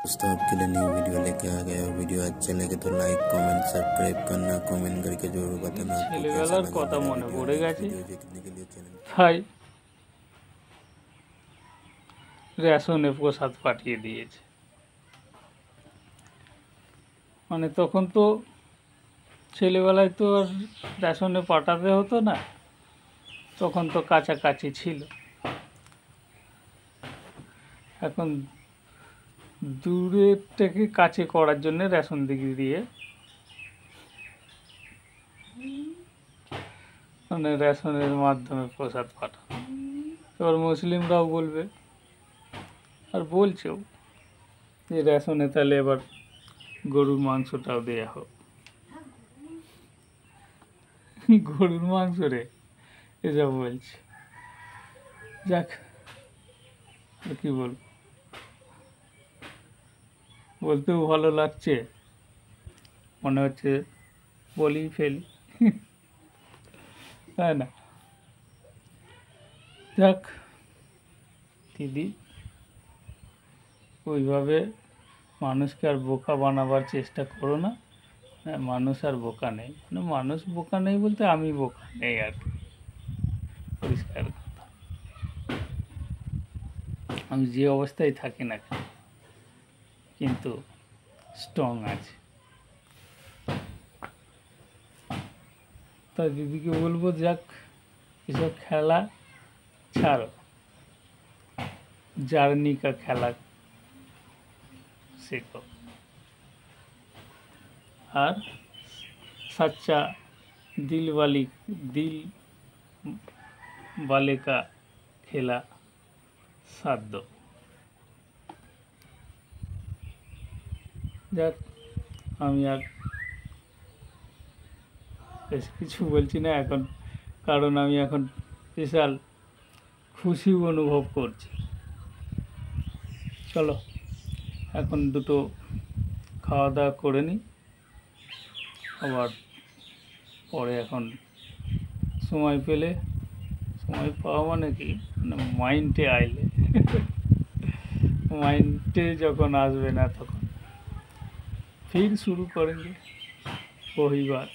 दोस्तों आपके लिए नई वीडियो लेके आ गया। वीडियो अच्छा लगे तो लाइक कमेंट सब्सक्राइब करना, कमेंट करके जरूर बताना आपको कैसा लगा। কথা মনে পড়ে গেছে, वीडियो देखने के लिए चैनल তাই রেশনে প্রসাদ পাঠিয়ে দিয়েছে। মানে তখন তো ছেলেবেলায় তো আর রেশনে পাঠাতে হতো না, তখন তো কাছাকাছি ছিল। এখন দূরের থেকে কাছে করার জন্য রেশন দিকে দিয়ে মানে রেশনের মাধ্যমে প্রসাদ পাঠানো। এবার মুসলিমরাও বলবে, আর বলছেও, যে রেশনে তাহলে এবার গরুর মাংসটাও দেওয়া হোক। গরুর মাংস রে, এসব বলছে। যাক, আর কি বলবো, বলতেও ভালো লাগছে, মনে হচ্ছে বলি ফেলি, তাই না? যাক দিদি, ওইভাবে মানুষকে আর বোকা বানাবার চেষ্টা করো না। মানুষ আর বোকা নেই, মানে মানুষ বোকা নেই বলতে আমি বোকা নেই আর কি, পরিষ্কার কথা। আমি যে অবস্থায় থাকি না কেন কিন্তু স্ট্রং আছে। তা দিদিকে বলবো, যাক এসব খেলা ছাড়ো, জার্নি কা খেলা শেখো, আর सच्चा दिल वाले का खेला साथ दो। যাক, আমি আর বেশ কিছু বলছি না এখন, কারণ আমি এখন বিশাল খুশি অনুভব করছি। চলো এখন দুটো খাওয়া দাওয়া করে নিই, আবার পরে এখন সময় পেলে, সময় পাওয়া মানে কি, মানে মাইন্ডে আইলে, মাইন্ডে যখন আসবে না তখন ফির শুরু করেंगे वही बात।